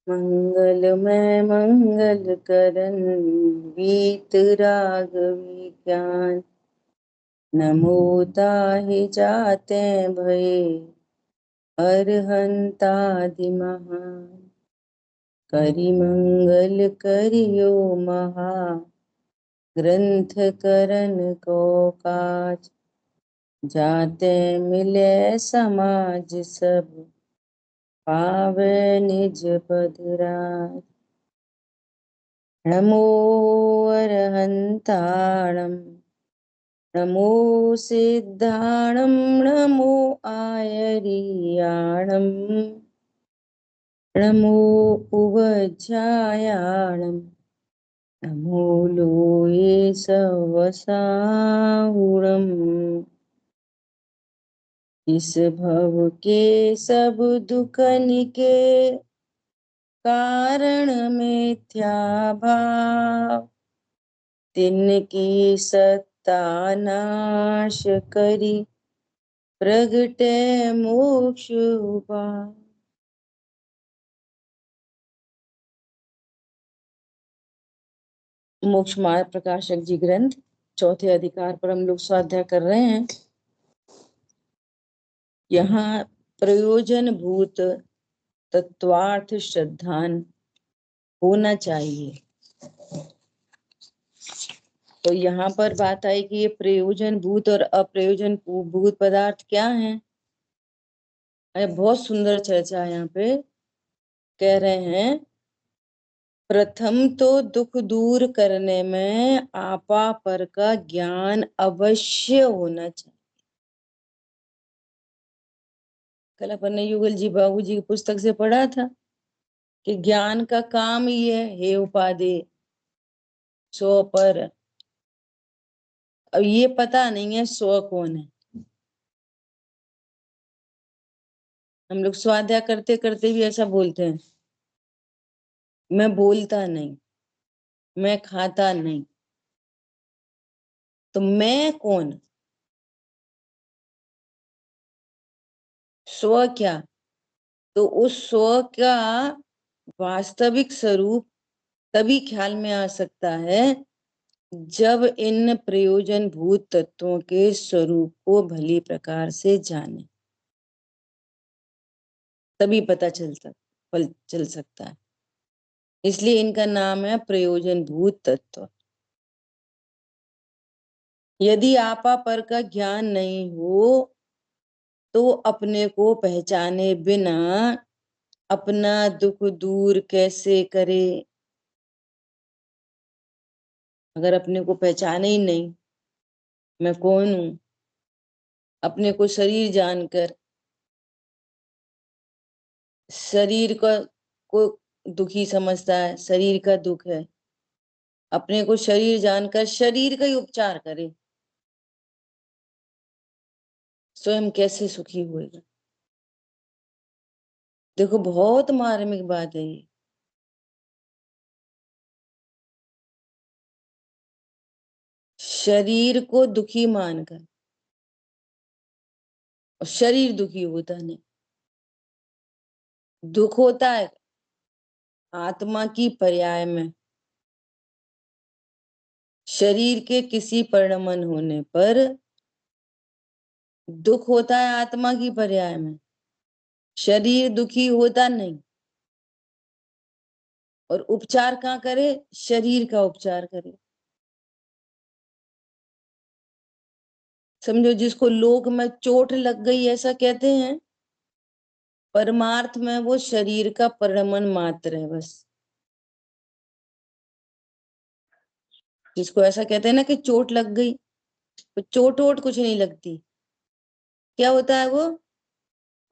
मंगलमय मंगल करन गीत राग विज्ञान। नमो ताहि जाते भये अरहंतादि महान। करि मंगल करियो महा ग्रंथ करन को काज। जाते मिले समाज सब पावे निज पद राज। नमो अरहंताणं नमो सिद्धाणं नमो आयर्याणं नमो उवज्झायाणं नमो लोये सवसाहुणम्। इस भव के सब दुख निके कारण मिथ्या भाव। तिनकी सत्ता नाश करी प्रगटे मोक्ष उपाय। मोक्ष मार्ग प्रकाशक जी ग्रंथ चौथे अधिकार पर हम लोग स्वाध्याय कर रहे हैं। यहाँ प्रयोजन भूत तत्वार्थ श्रद्धान होना चाहिए। तो यहाँ पर बात आई कि ये प्रयोजन भूत और अप्रयोजन भूत पदार्थ क्या हैं। बहुत सुंदर चर्चा यहाँ पे कह रहे हैं। प्रथम तो दुख दूर करने में आपा पर का ज्ञान अवश्य होना चाहिए। कल अपन ने युगल जी बाबू जी की पुस्तक से पढ़ा था कि ज्ञान का काम ही है हे उपाधि सो पर। अब ये पता नहीं है सो कौन है। हम लोग स्वाध्याय करते करते भी ऐसा बोलते हैं, मैं बोलता नहीं, मैं खाता नहीं। तो मैं कौन, स्व क्या? तो उस स्व का वास्तविक स्वरूप तभी ख्याल में आ सकता है जब इन प्रयोजन भूत तत्वों के स्वरूप को भली प्रकार से जाने, तभी पता चल सकता है। इसलिए इनका नाम है प्रयोजन भूत तत्व। यदि आपा पर का ज्ञान नहीं हो तो अपने को पहचाने बिना अपना दुख दूर कैसे करे। अगर अपने को पहचाने ही नहीं मैं कौन हूं, अपने को शरीर जानकर शरीर को दुखी समझता है, शरीर का दुख है, अपने को शरीर जानकर शरीर का ही उपचार करे, स्वयं कैसे सुखी होएगा। देखो बहुत मार्मिक बात है ये। शरीर को दुखी मानकर, और शरीर दुखी होता नहीं। दुख होता है आत्मा की पर्याय में, शरीर के किसी परिणमन होने पर दुख होता है आत्मा की पर्याय में, शरीर दुखी होता नहीं। और उपचार कहाँ करे? शरीर का उपचार करे। समझो जिसको लोक में चोट लग गई ऐसा कहते हैं, परमार्थ में वो शरीर का परिणमन मात्र है बस। जिसको ऐसा कहते हैं ना कि चोट लग गई, तो चोट वोट कुछ नहीं लगती। क्या होता है वो?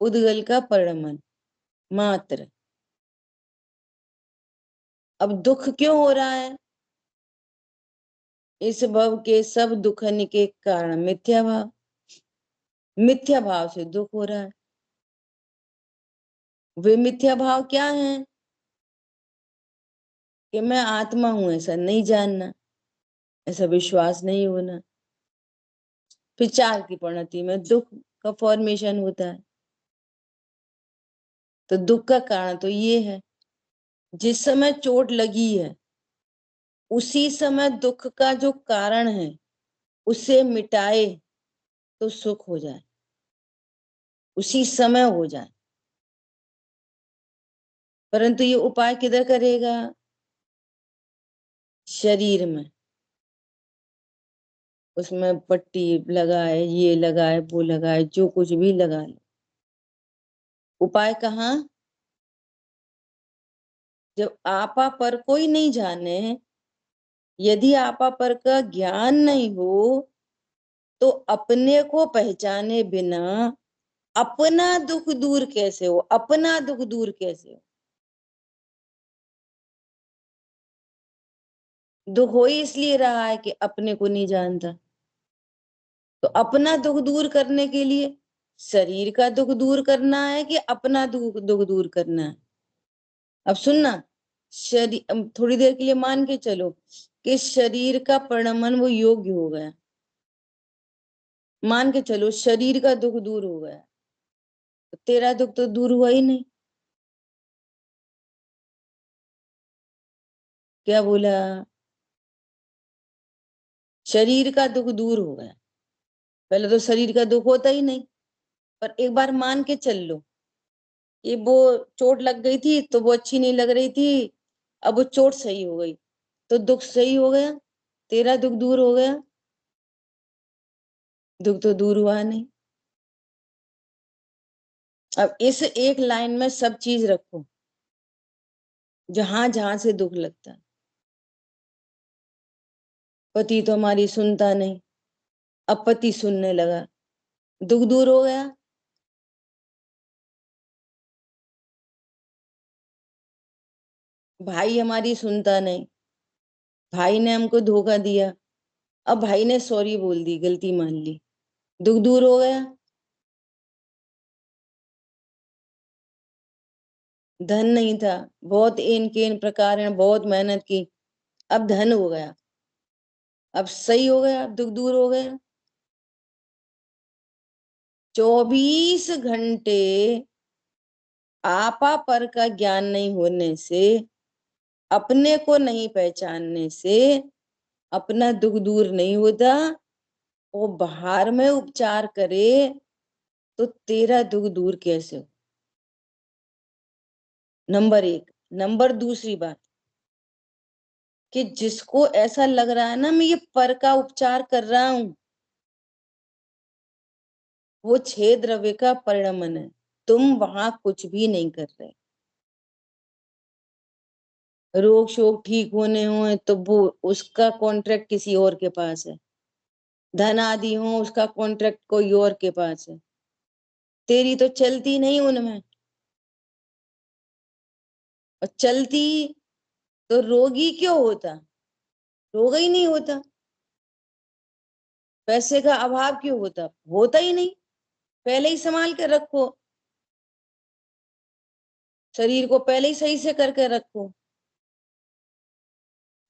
उद्गल का परिणमन मात्र। अब दुख क्यों हो रहा है? इस भव के सब दुखन के कारण मिथ्या भाव, मिथ्या भाव से दुख हो रहा है। वे मिथ्या भाव क्या है? कि मैं आत्मा हूं ऐसा नहीं जानना, ऐसा विश्वास नहीं होना। फिर चार की परिणति में दुख का फॉर्मेशन होता है। तो दुख का कारण तो ये है। जिस समय चोट लगी है उसी समय दुख का जो कारण है उसे मिटाए तो सुख हो जाए, उसी समय हो जाए। परंतु ये उपाय किधर करेगा? शरीर में। उसमें पट्टी लगाए, ये लगाए, वो लगाए, जो कुछ भी लगा ले। उपाय कहाँ? जब आपा पर कोई नहीं जाने, यदि आपा पर का ज्ञान नहीं हो तो अपने को पहचाने बिना अपना दुख दूर कैसे हो? अपना दुख दूर कैसे हो? दुख हो ही इसलिए रहा है कि अपने को नहीं जानता। तो अपना दुख दूर करने के लिए शरीर का दुख दूर करना है कि अपना दुख दुख दूर करना है? अब सुनना, शरीर, थोड़ी देर के लिए मान के चलो कि शरीर का परिणमन वो योग्य हो गया, मान के चलो शरीर का दुख दूर हो गया, तो तेरा दुख तो दूर हुआ ही नहीं। क्या बोला? शरीर का दुख दूर हो गया। पहले तो शरीर का दुख होता ही नहीं। पर एक बार मान के चल लो, ये वो चोट लग गई थी तो वो अच्छी नहीं लग रही थी, अब वो चोट सही हो गई तो दुख सही हो गया, तेरा दुख दूर हो गया। दुख तो दूर हुआ नहीं। अब इस एक लाइन में सब चीज रखो, जहां जहां से दुख लगता है। पति तो हमारी सुनता नहीं, अब पति सुनने लगा, दुख दूर हो गया। भाई हमारी सुनता नहीं, भाई ने हमको धोखा दिया, अब भाई ने सॉरी बोल दी, गलती मान ली, दुख दूर हो गया। धन नहीं था, बहुत एन केन प्रकार है, बहुत मेहनत की, अब धन हो गया, अब सही हो गया, अब दुख दूर हो गया। 24 घंटे आपा पर का ज्ञान नहीं होने से, अपने को नहीं पहचानने से अपना दुख दूर नहीं होता। वो बाहर में उपचार करे तो तेरा दुख दूर कैसे हो? नंबर एक। नंबर दूसरी बात कि जिसको ऐसा लग रहा है ना मैं ये पर का उपचार कर रहा हूं, वो छह द्रव्य का परिणमन है, तुम वहां कुछ भी नहीं कर रहे। रोग शोग ठीक होने हो तो वो उसका कॉन्ट्रैक्ट किसी और के पास है, धन आदि हो उसका कॉन्ट्रैक्ट कोई और के पास है, तेरी तो चलती नहीं उनमें। और चलती तो रोगी क्यों होता? रोग ही नहीं होता। पैसे का अभाव क्यों होता? होता ही नहीं। पहले ही संभाल के रखो, शरीर को पहले ही सही से करके रखो,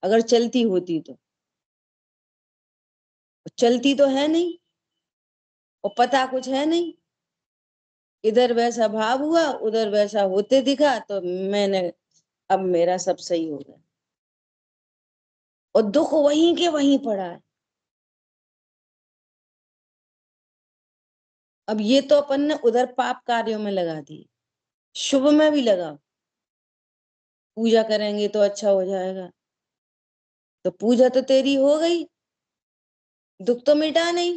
अगर चलती होती तो। चलती तो है नहीं और पता कुछ है नहीं, इधर वैसा भाव हुआ उधर वैसा होते दिखा तो मैंने, अब मेरा सब सही हो गया, और दुख वहीं के वहीं पड़ा है। अब ये तो अपन ने उधर पाप कार्यों में लगा दी, शुभ में भी लगा, पूजा करेंगे तो अच्छा हो जाएगा, तो पूजा तो तेरी हो गई, दुख तो मिटा नहीं।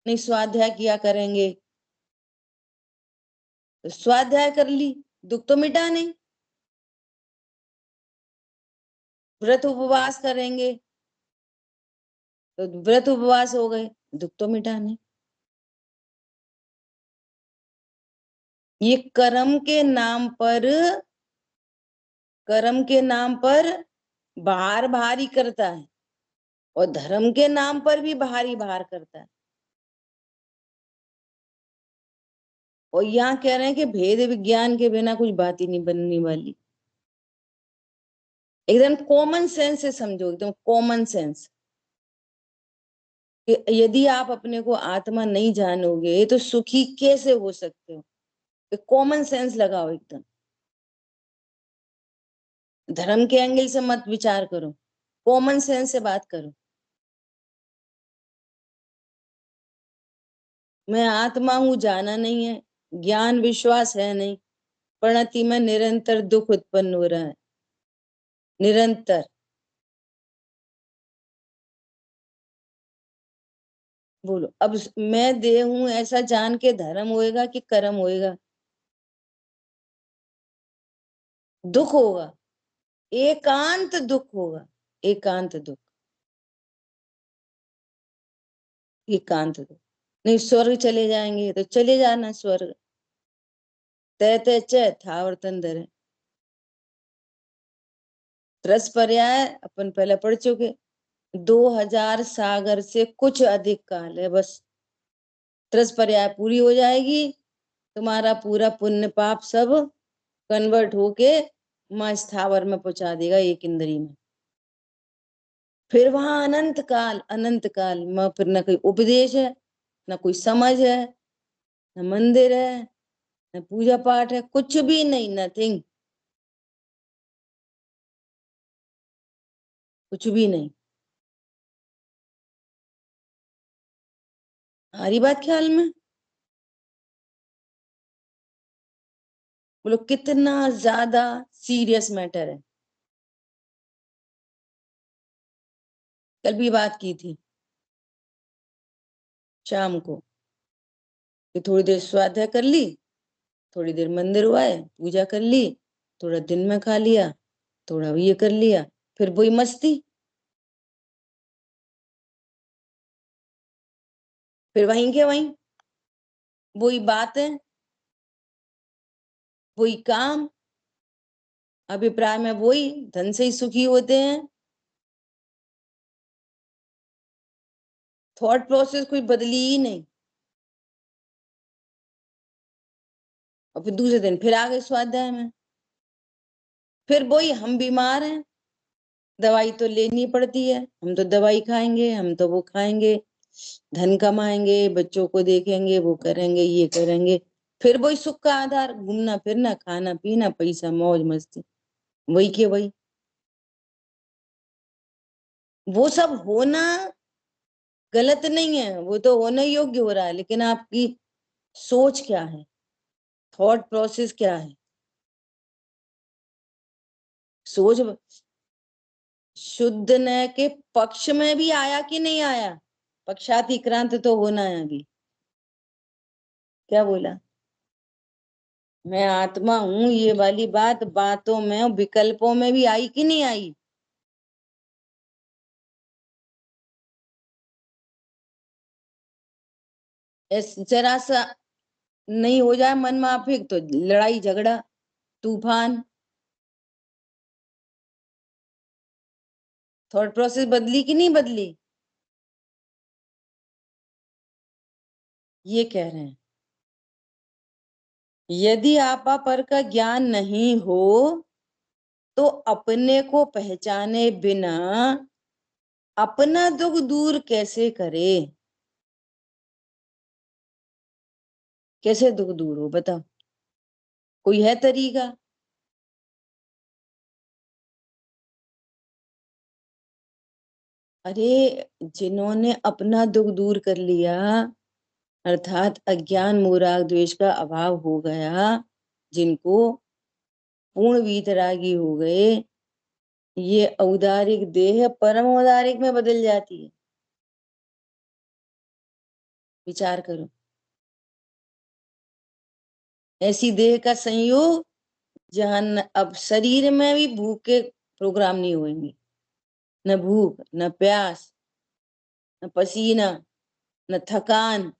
नहीं स्वाध्याय किया करेंगे तो स्वाध्याय कर ली, दुख तो मिटा नहीं। व्रत उपवास करेंगे तो व्रत उपवास हो गए, दुख तो मिटा नहीं। ये कर्म के नाम पर, कर्म के नाम पर बाहर भारी करता है और धर्म के नाम पर भी भारी भार करता है। और यहाँ कह रहे हैं कि भेद विज्ञान के बिना कुछ बात ही नहीं बनने वाली। एकदम कॉमन सेंस से समझो, एकदम कॉमन सेंस कि यदि आप अपने को आत्मा नहीं जानोगे तो सुखी कैसे हो सकते हो? कॉमन सेंस लगाओ एकदम, धर्म के एंगल से मत विचार करो, कॉमन सेंस से बात करो। मैं आत्मा हूं जाना नहीं है, ज्ञान विश्वास है नहीं, परिणति में निरंतर दुख उत्पन्न हो रहा है, निरंतर। बोलो अब, मैं देह हूं ऐसा जान के धर्म होएगा कि कर्म होएगा? दुख होगा, एकांत दुख होगा, एकांत दुख, एकांत दुख। नहीं स्वर्ग चले जाएंगे तो चले जाना स्वर्ग, तय तय च थावर तंदर है। रस पर्याय अपन पहले पढ़ चुके, 2000 सागर से कुछ अधिक काल है बस, त्रस पर्याय पूरी हो जाएगी, तुम्हारा पूरा पुण्य पाप सब कन्वर्ट होके मां स्थावर में पहुंचा देगा एक इंद्री में। फिर वहां अनंत काल में फिर न कोई उपदेश है, न कोई समझ है, न मंदिर है, न पूजा पाठ है, कुछ भी नहीं, नथिंग, कुछ भी नहीं। हमारी बात ख्याल में, बोलो कितना ज्यादा सीरियस मैटर है। कल भी बात की थी शाम को, कि थोड़ी देर स्वाध्याय कर ली, थोड़ी देर मंदिर हुआ है पूजा कर ली, थोड़ा दिन में खा लिया, थोड़ा ये कर लिया, फिर वही मस्ती, फिर वहीं के वहीं, वही बातें, वही काम, अभिप्राय में वही, धन से ही सुखी होते हैं। थॉट प्रोसेस कोई बदली ही नहीं। और फिर दूसरे दिन फिर आ गए स्वाध्याय में, फिर वही, हम बीमार हैं, दवाई तो लेनी पड़ती है, हम तो दवाई खाएंगे, हम तो वो खाएंगे, धन कमाएंगे, बच्चों को देखेंगे, वो करेंगे, ये करेंगे, फिर वही सुख का आधार, घूमना फिरना, खाना पीना, पैसा, मौज मस्ती, वही के वही। वो सब होना गलत नहीं है, वो तो होने योग्य हो रहा है, लेकिन आपकी सोच क्या है, थॉट प्रोसेस क्या है, सोच शुद्ध न के पक्ष में भी आया कि नहीं आया? पक्षातिक्रांत तो होना है अभी। क्या बोला? मैं आत्मा हूं, ये वाली बात बातों में, विकल्पों में भी आई कि नहीं आई? जरा सा नहीं हो जाए मन माफिक तो लड़ाई झगड़ा तूफान। थॉट प्रोसेस बदली कि नहीं बदली? ये कह रहे हैं, यदि आपा पर का ज्ञान नहीं हो तो अपने को पहचाने बिना अपना दुख दूर कैसे करे? कैसे दुख दूर हो बताओ, कोई है तरीका? अरे जिन्होंने अपना दुख दूर कर लिया, अर्थात अज्ञान मोह राग द्वेष का अभाव हो गया, जिनको पूर्ण वीतरागी हो गए, ये औदारिक देह परम औदारिक में बदल जाती है। विचार करो, ऐसी देह का संयोग जहां अब शरीर में भी भूख के प्रोग्राम नहीं होंगे, न भूख, न प्यास, न पसीना, न थकान,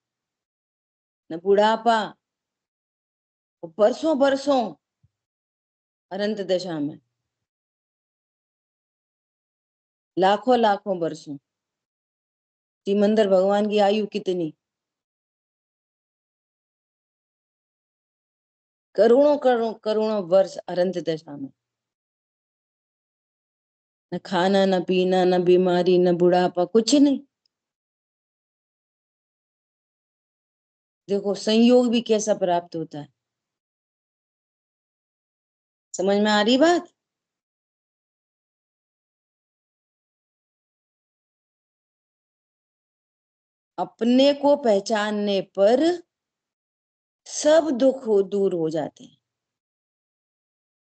न बुढ़ापा, बरसों बरसों अनंत दशा में, लाखों लाखों बरसों। सिमंदर भगवान की आयु कितनी? करोड़ों करोड़ों करोड़ों वर्ष अनंत दशा में, न खाना, न पीना, न बीमारी, न बुढ़ापा, कुछ नहीं। देखो संयोग भी कैसा प्राप्त होता है, समझ में आ रही बात? अपने को पहचानने पर सब दुख दूर हो जाते हैं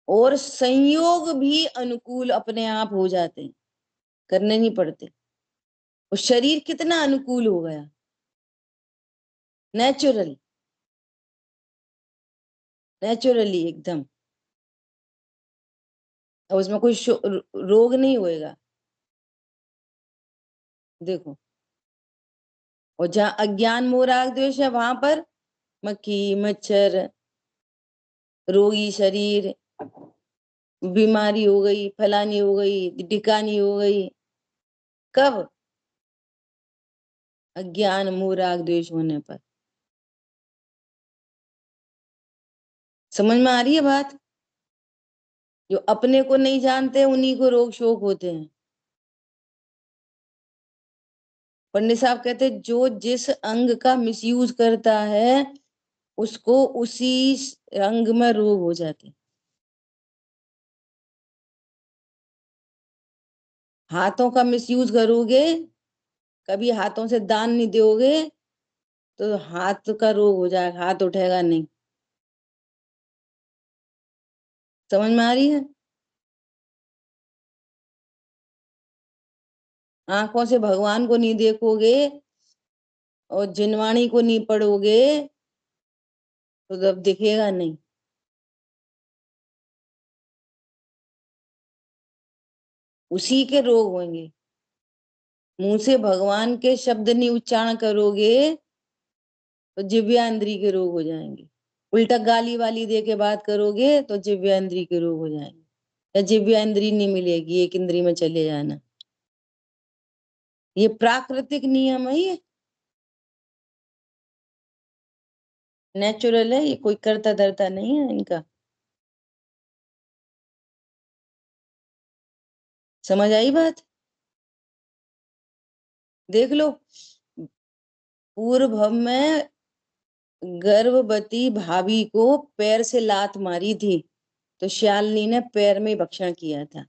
और संयोग भी अनुकूल अपने आप हो जाते हैं, करने नहीं पड़ते। और शरीर कितना अनुकूल हो गया, नेचुरल, नेचुरली एकदम। और उसमें कोई रोग नहीं होएगा। देखो, और जहाँ अज्ञान मोह राग द्वेष है वहां पर मक्खी मच्छर, रोगी शरीर, बीमारी हो गई, फलानी हो गई, ढिकानी हो गई। कब? अज्ञान मोह राग द्वेष होने पर। समझ में आ रही है बात? जो अपने को नहीं जानते उन्हीं को रोग शोक होते हैं। पंडित साहब कहते जो जिस अंग का मिसयूज करता है उसको उसी अंग में रोग हो जाते। हाथों का मिसयूज करोगे, कभी हाथों से दान नहीं दोगे तो हाथ का रोग हो जाएगा, हाथ उठेगा नहीं। समझ में आ रही है? आंखों से भगवान को नहीं देखोगे और जिनवाणी को नहीं पढ़ोगे तो जब दिखेगा नहीं। उसी के रोग होंगे। मुंह से भगवान के शब्द नहीं उच्चारण करोगे तो जिव्या के रोग हो जाएंगे। उल्टा गाली वाली दे के बात करोगे तो जिव्या के रोग हो जाएंगे। या जिव्या नहीं मिलेगी, एक इंद्री में चले जाना। ये प्राकृतिक नियम है, ये नेचुरल है, ये कोई करता धरता नहीं है इनका। समझ आई बात? देख लो, पूर्व में गर्भवती भाभी को पैर से लात मारी थी तो श्यालिनी ने पैर में भक्षण किया था।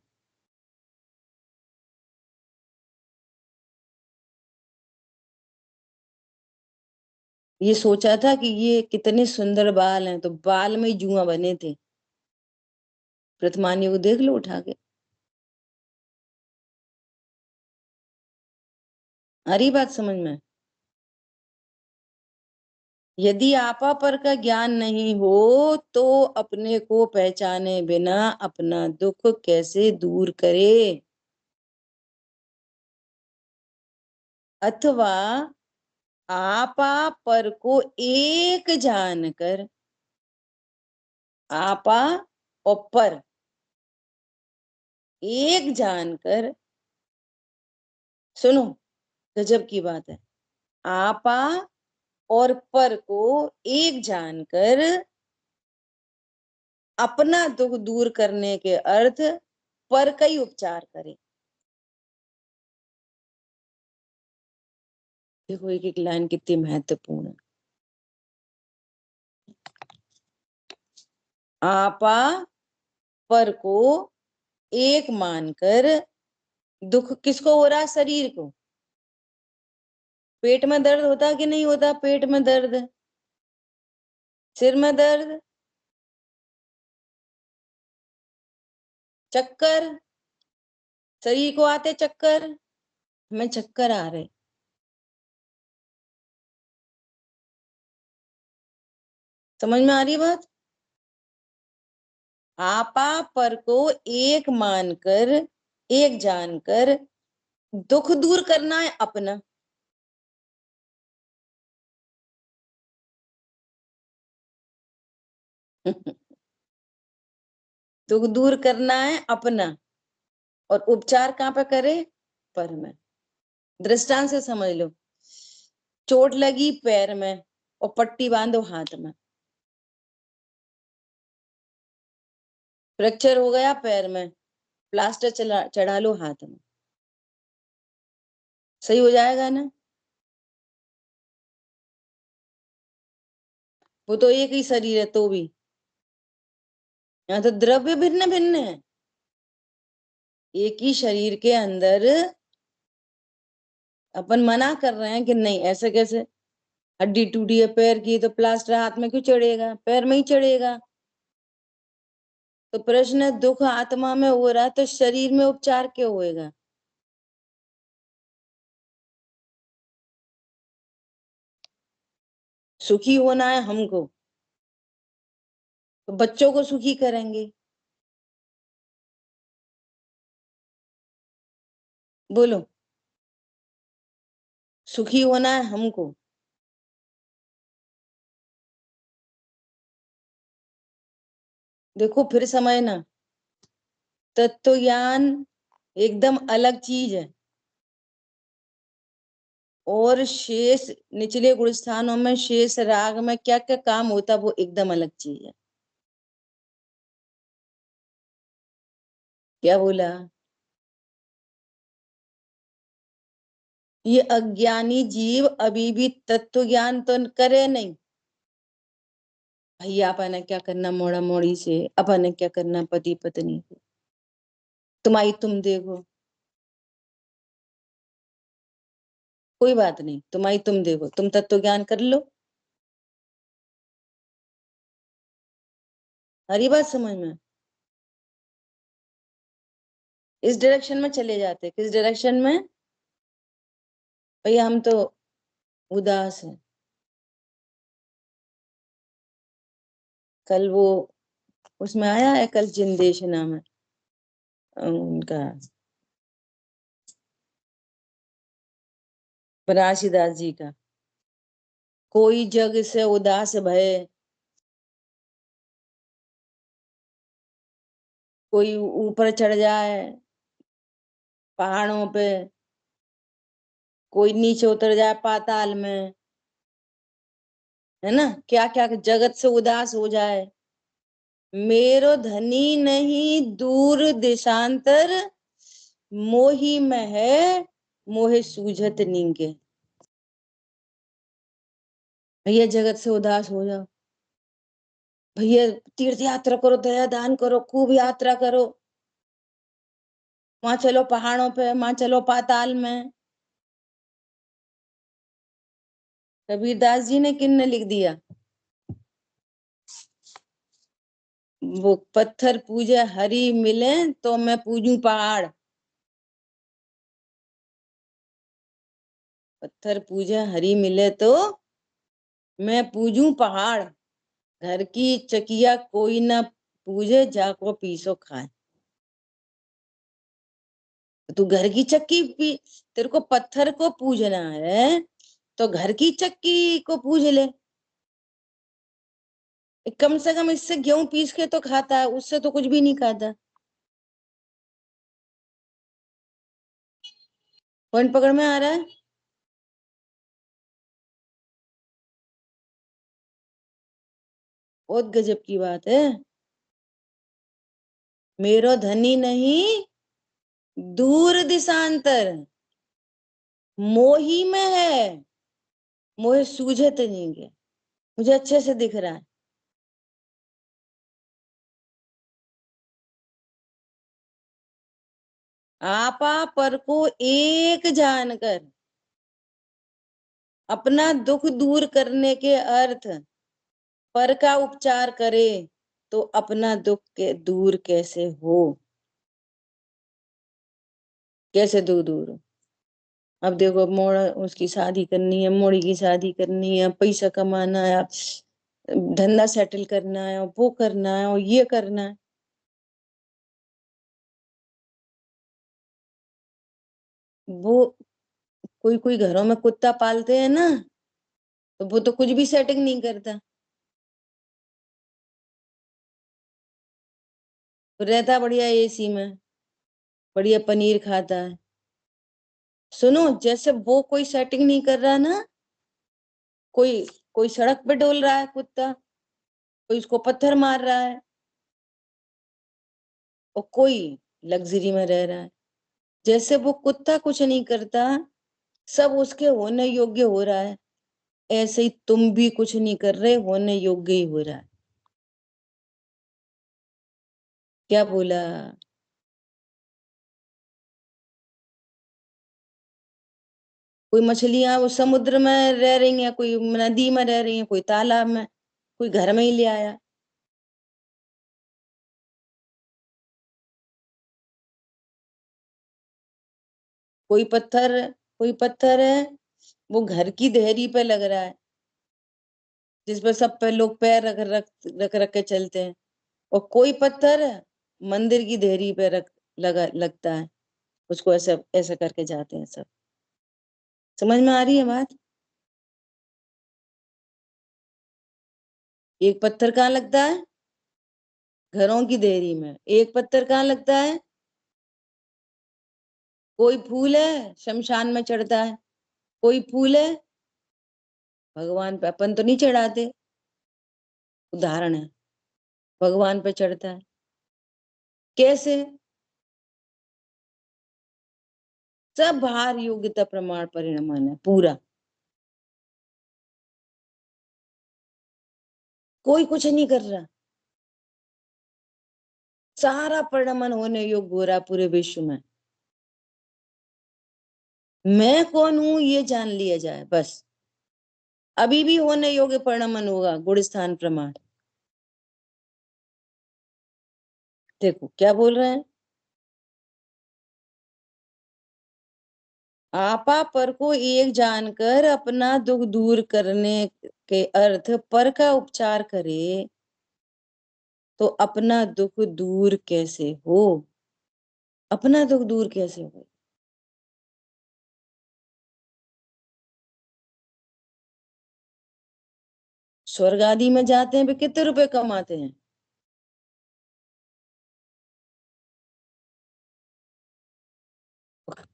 ये सोचा था कि ये कितने सुंदर बाल हैं तो बाल में ही जुआ बने थे। प्रतिमानी को देख लो उठा के। आ रही बात समझ में? यदि आपा पर का ज्ञान नहीं हो तो अपने को पहचाने बिना अपना दुख कैसे दूर करे। अथवा आपा पर को एक जानकर, आपा और पर एक जानकर, सुनो गजब की बात है, आपा और पर को एक जानकर अपना दुख दूर करने के अर्थ पर का ही उपचार करे। देखो एक एक लाइन कितनी महत्वपूर्ण है। आपा पर को एक मानकर, दुख किसको हो रहा है? शरीर को। पेट में दर्द होता कि नहीं होता? पेट में दर्द, सिर में दर्द, चक्कर, शरीर को आते चक्कर, हमें चक्कर आ रहे। समझ में आ रही बात? आपा पर को एक मानकर, एक जानकर दुख दूर करना है अपना। दुख दूर करना है अपना और उपचार कहाँ पे करे? पर में। दृष्टांत से समझ लो, चोट लगी पैर में और पट्टी बांधो हाथ में। फ्रैक्चर हो गया पैर में, प्लास्टर चढ़ा लो हाथ में। सही हो जाएगा ना? वो तो एक ही शरीर है तो भी। यहाँ तो द्रव्य भिन्न भिन्न है। एक ही शरीर के अंदर अपन मना कर रहे हैं कि नहीं, ऐसे कैसे, हड्डी टूटी है पैर की तो प्लास्टर हाथ में क्यों चढ़ेगा, पैर में ही चढ़ेगा। तो प्रश्न है, दुख आत्मा में हो रहा है तो शरीर में उपचार क्यों होएगा? सुखी होना है हमको, तो बच्चों को सुखी करेंगे। बोलो, सुखी होना है हमको। देखो फिर समझना, तत्व ज्ञान एकदम अलग चीज है, और शेष निचले गुण स्थानों में शेष राग में क्या क्या काम होता है वो एकदम अलग चीज है। क्या बोला? ये अज्ञानी जीव अभी भी तत्व ज्ञान तो करे नहीं। भैया अपन ने क्या करना मोड़ा मोड़ी से, अपन ने क्या करना पति पत्नी से, तुम्हारी तुम देखो, कोई बात नहीं, तुम्हारी तुम देखो, तुम तत्व ज्ञान कर लो। हरी बात समझ में? इस डायरेक्शन में चले जाते, किस डायरेक्शन में? भैया हम तो उदास हैं। कल वो उसमें आया है, कल जिंदेश नाम है उनका, बनारसीदास जी का, कोई जग से उदास भय, कोई ऊपर चढ़ जाए पहाड़ों पे, कोई नीचे उतर जाए पाताल में, है ना, क्या क्या जगत से उदास हो जाए। मेरो धनी नहीं दूर देशांतर, मोही में है मोहे सूझत नींगे। भैया जगत से उदास हो जाओ, भैया तीर्थ यात्रा करो, दया दान करो, खूब यात्रा करो, वहां चलो पहाड़ों पे, वहां चलो पाताल में। कबीरदास जी ने किन ने लिख दिया? वो पत्थर पूजे हरि मिले तो मैं पूजू पहाड़, पत्थर पूजे हरि मिले तो मैं पूजू पहाड़, घर की चकिया कोई ना पूजे जाको पीसो खाए। तू घर की चक्की तेरे को पत्थर को पूजना है तो घर की चक्की को पूज ले। कम से कम इससे गेहूं पीस के तो खाता है, उससे तो कुछ भी नहीं खाता। पॉइंट पकड़ में आ रहा है? बहुत गजब की बात है। मेरो धनी नहीं दूर दिशांतर, मोही में है मोहे सूझत नहीं है। मुझे अच्छे से दिख रहा है। आपा पर को एक जानकर अपना दुख दूर करने के अर्थ पर का उपचार करे तो अपना दुख के दूर कैसे हो? कैसे दूर दूर हो? अब देखो, मोड़ उसकी शादी करनी है, मोड़ी की शादी करनी है, पैसा कमाना है, धंधा सेटल करना है, वो करना है और ये करना है। वो कोई कोई घरों में कुत्ता पालते हैं ना, तो वो तो कुछ भी सेटिंग नहीं करता, वो रहता बढ़िया एसी में, बढ़िया पनीर खाता है। सुनो, जैसे वो कोई सेटिंग नहीं कर रहा ना, कोई कोई सड़क पे डोल रहा है कुत्ता, कोई उसको पत्थर मार रहा है, और कोई लग्जरी में रह रहा है। जैसे वो कुत्ता कुछ नहीं करता, सब उसके होने योग्य हो रहा है, ऐसे ही तुम भी कुछ नहीं कर रहे, होने योग्य ही हो रहा है। क्या बोला? कोई मछलियां वो समुद्र में रह रही हैं, कोई नदी में रह रही हैं, कोई तालाब में, कोई घर में ही ले आया। कोई पत्थर है, वो घर की देहरी पे लग रहा है, जिस पर सब पे लोग पैर रख रख रख रख के चलते हैं। और कोई पत्थर है, मंदिर की देहरी पे रख लगा लगता है, उसको ऐसा ऐसा करके जाते हैं सब। समझ में आ रही है बात? एक पत्थर कहाँ लगता है? घरों की देहरी में। एक पत्थर कहाँ लगता है? कोई फूल है, शमशान में चढ़ता है। कोई फूल है, भगवान पे अपन तो नहीं चढ़ाते, उदाहरण है, भगवान पे चढ़ता है। कैसे? सब बाहर योग्यता प्रमाण परिणाम है पूरा। कोई कुछ नहीं कर रहा, सारा परिणमन होने योग्य हो रहा पूरे विश्व में। मैं कौन हूं ये जान लिया जाए बस। अभी भी होने योग्य परिणमन होगा, गुण स्थान प्रमाण। देखो क्या बोल रहे हैं। आपा पर को एक जानकर अपना दुख दूर करने के अर्थ पर का उपचार करे, तो अपना दुख दूर कैसे हो? अपना दुख दूर कैसे हो? स्वर्ग आदि में जाते हैं वे कितने रुपए कमाते हैं?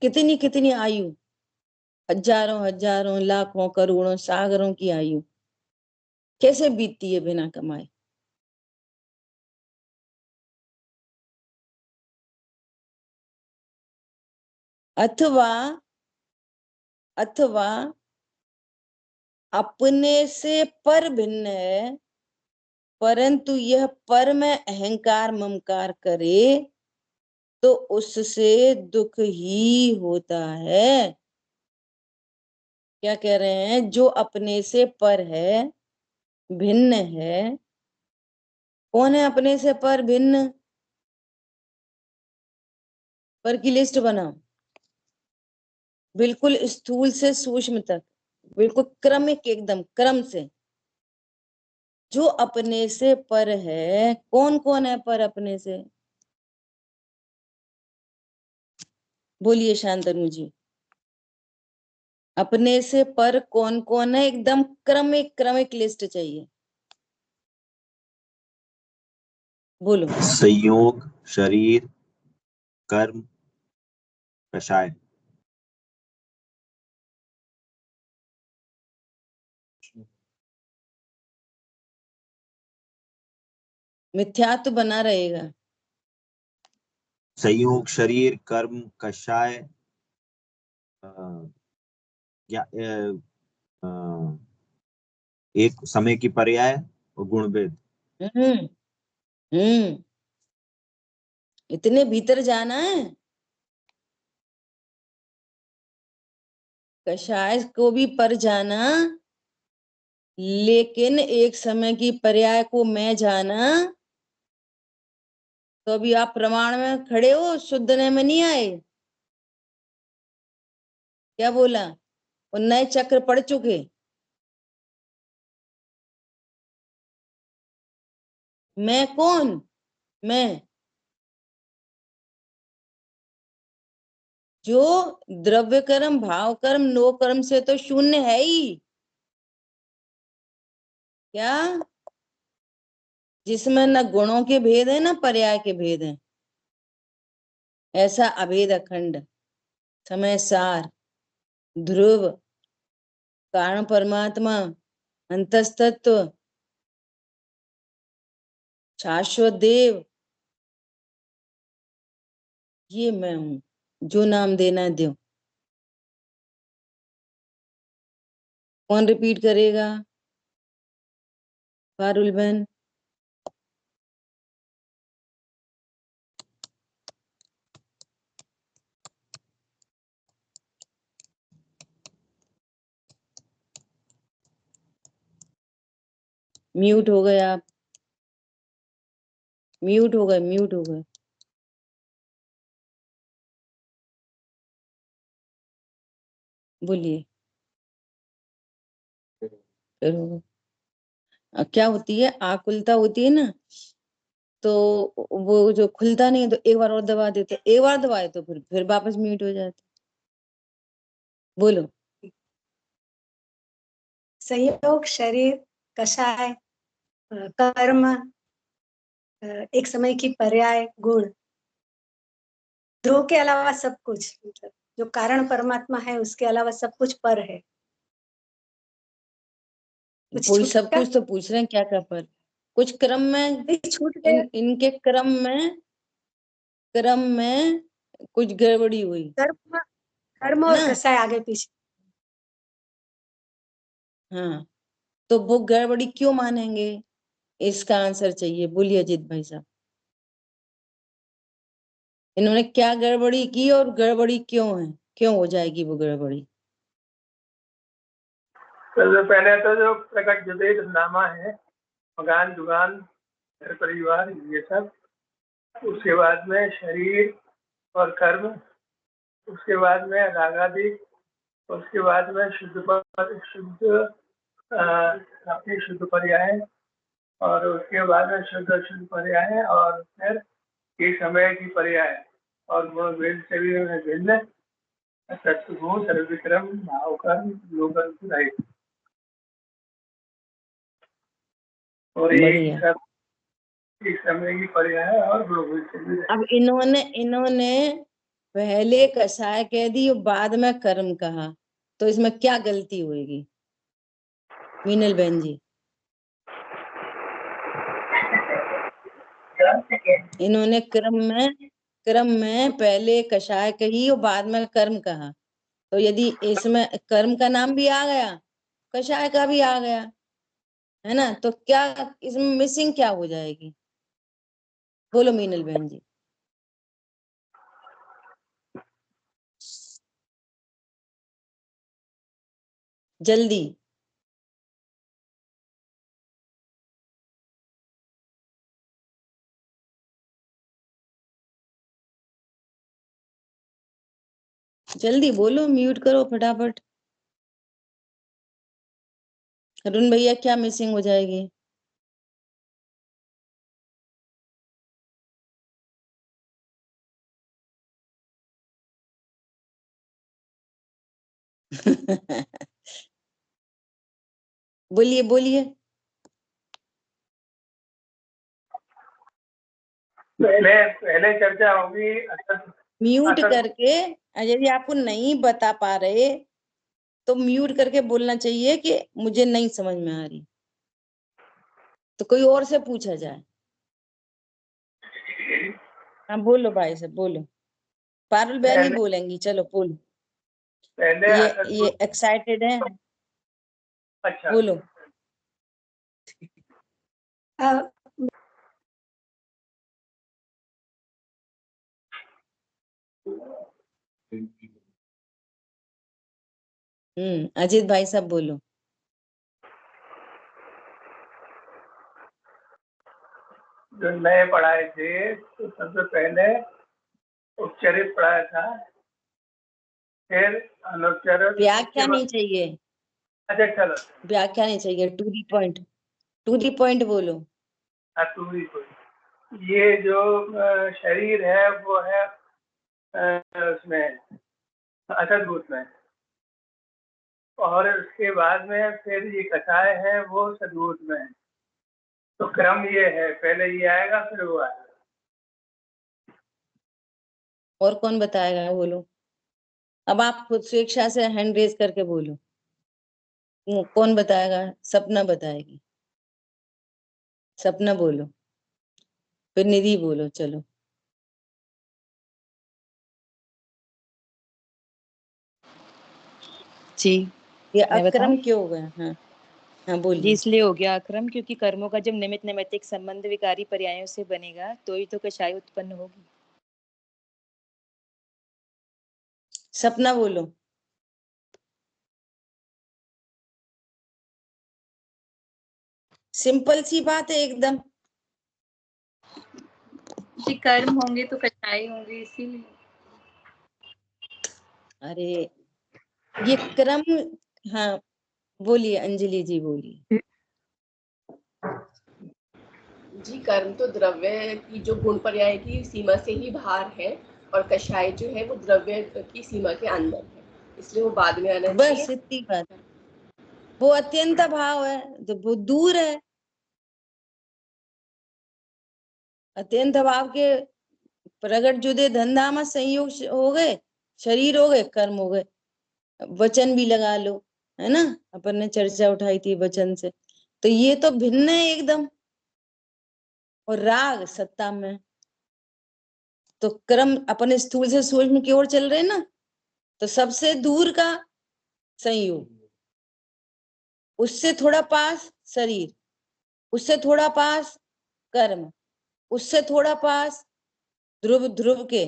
कितनी कितनी आयु, हजारों हजारों लाखों करोड़ों सागरों की आयु कैसे बीतती है बिना कमाए? अथवा अथवा अपने से पर भिन्न है, परंतु यह पर में अहंकार ममकार करे, तो उससे दुख ही होता है। क्या कह रहे हैं? जो अपने से पर है, भिन्न है। कौन है अपने से पर भिन्न? पर की लिस्ट बनाओ, बिल्कुल स्थूल से सूक्ष्म तक, बिल्कुल क्रमिक, एकदम क्रम से। जो अपने से पर है, कौन कौन है पर अपने से? बोलिए शांतनु जी। अपने से पर कौन कौन है? एकदम क्रमिक क्रमिक लिस्ट चाहिए, बोलो। संयोग, शरीर, कर्म, कषाय। मिथ्यात्व बना रहेगा। संयोग, शरीर, कर्म, कषाय, अ, या अ, एक समय की पर्याय और गुणभेद। हम्म। हम्म। इतने भीतर जाना है। कषाय को भी पर जाना, लेकिन एक समय की पर्याय को मैं जाना। तो अभी आप प्रमाण में खड़े हो, शुद्धने में नहीं आए। क्या बोला? और नए चक्र पड़ चुके। मैं कौन? मैं जो द्रव्य कर्म भाव कर्म नो कर्म से तो शून्य है ही। क्या? जिसमें न गुणों के भेद है न पर्याय के भेद है, ऐसा अभेद अखंड, समय सार, ध्रुव, कारण परमात्मा, अंतस्तत्व, शाश्वत देव, ये मैं हूं। जो नाम देना दो। कौन रिपीट करेगा? पारुल बहन। म्यूट हो गए आप, म्यूट हो गए, म्यूट हो गए। बोलिए। फिर क्या होती है, आकुलता होती है ना, तो वो जो खुलता नहीं है तो एक बार और दबा देते, एक बार दबाए तो फिर वापस म्यूट हो जाते। बोलो। संयोग, शरीर, कषाय, कर्म, एक समय की पर्याय, गुण, ध्रुव के अलावा सब कुछ, मतलब जो कारण परमात्मा है उसके अलावा सब कुछ पर है। कुछ कोई छूट सब गया? कुछ तो पूछ रहे हैं, क्या क्या पर? कुछ क्रम में, नहीं, छूट गया। इनके क्रम में कुछ गड़बड़ी हुई कर्म, कर्म और ना। कषाय आगे पीछे। हाँ, तो वो गड़बड़ी क्यों मानेंगे, इसका आंसर चाहिए। बोलिए अजीत भाई साहब, इन्होंने क्या गड़बड़ी की और गड़बड़ी क्यों है, क्यों हो जाएगी वो गड़बड़ी? सबसे पहले तो जो प्रकट जुदेद नामा है, मकान दुकान घर परिवार ये सब, उसके बाद में शरीर और कर्म, उसके बाद में रागादि, उसके बाद में शुद्ध अपनी शुद्ध पर्याय, और उसके बाद में शुद्ध पर्याय, और फिर ये समय की पर्याय, और गुण भेद से भी भिन्न तत्वभूत सर्वविक्रम भावकर्म लोकन रहित, और एक बढ़िया। समय की पर्याय और गुण भेद से भी रहित। अब इन्होंने पहले कषाय कह दी और बाद में कर्म कहा, तो इसमें क्या गलती होगी मीनल बहन जी? इन्होंने क्रम में पहले कषाय कही और बाद में कर्म कहा, तो यदि इसमें कर्म का नाम भी आ गया, कषाय का भी आ गया, है ना, तो क्या इसमें मिसिंग क्या हो जाएगी? बोलो मीनल बहन जी। जल्दी। जल्दी बोलो, म्यूट करो फटाफट। अरुण भैया, क्या मिसिंग हो जाएगी? बोलिए बोलिए। पहले पहले चर्चा होगी म्यूट करके, यदि आपको नहीं बता पा रहे तो म्यूट करके बोलना चाहिए कि मुझे नहीं समझ में आ रही, तो कोई और से पूछा जाए। हाँ बोलो भाई साहब, बोलो। पारुल बहन ही पहले बोलेंगी, चलो बोलो। पहले ये एक्साइटेड है, अच्छा, बोलो। अजीत भाई साहब बोलो। जो नए पढ़ाए थे तो सबसे पहले उपचरित पढ़ाया था, फिर अनुच्चरित। व्याख्या नहीं चाहिए, अच्छा चलो, व्याख्या नहीं चाहिए, to the point, to the point बोलो। पूरी कोई, ये जो शरीर है वो है उसमें असदभूत में, और उसके बाद में फिर ये कषाय है वो सद्भूत में है। तो क्रम ये है, पहले ये आएगा फिर वो आएगा। और कौन बताएगा, बोलो। अब आप खुद स्वेच्छा से हैंड रेज करके बोलो। कौन बताएगा? सपना बताएगी। सपना बोलो, फिर निधि बोलो, चलो। जी ये मैं अक्रम बताऊं? क्यों हो गया? हाँ हाँ जी बोलिए। इसलिए हो गया अक्रम क्योंकि कर्मों का जब निमित्त नैमित्तिक संबंध विकारी पर्यायों से बनेगा तो ही तो कषाय उत्पन्न होगी। सपना बोलो। सिंपल सी बात है एकदम। जी कर्म होंगे तो कठिनाई होंगी, इसीलिए। अरे ये क्रम, हाँ बोलिए अंजलि जी, बोलिए। जी कर्म तो द्रव्य की जो गुण पर्याय की सीमा से ही बाहर है, और कषाय जो है वो द्रव्य की सीमा के अंदर है, इसलिए वो बाद में आना बस चाहिए। इतनी बात। वो अत्यंत भाव है तो वो दूर है। अत्यंत भाव के प्रगट जुदे धंधा में संयोग हो गए, शरीर हो गए, कर्म हो गए। वचन भी लगा लो, है ना, अपन ने चर्चा उठाई थी वचन से। तो ये तो भिन्न है एकदम। और राग सत्ता में, तो क्रम अपने स्थूल से सूक्ष्म की ओर चल रहे ना, तो सबसे दूर का संयोग, उससे थोड़ा पास शरीर, उससे थोड़ा पास कर्म, उससे थोड़ा पास ध्रुव ध्रुव के,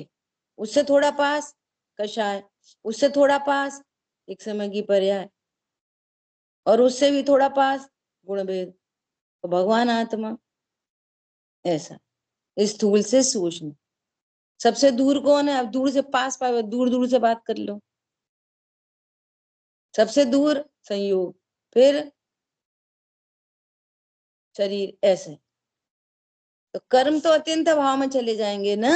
उससे थोड़ा पास कषाय, उससे थोड़ा पास एक समय की पर्याय, और उससे भी थोड़ा पास गुणभेद, तो भगवान आत्मा। ऐसा स्थूल से सूक्ष्म। सबसे दूर कौन है? अब दूर से पास पास, दूर दूर से बात कर लो। सबसे दूर संयोग, फिर शरीर, ऐसे। तो कर्म तो अत्यंत भाव में चले जाएंगे ना,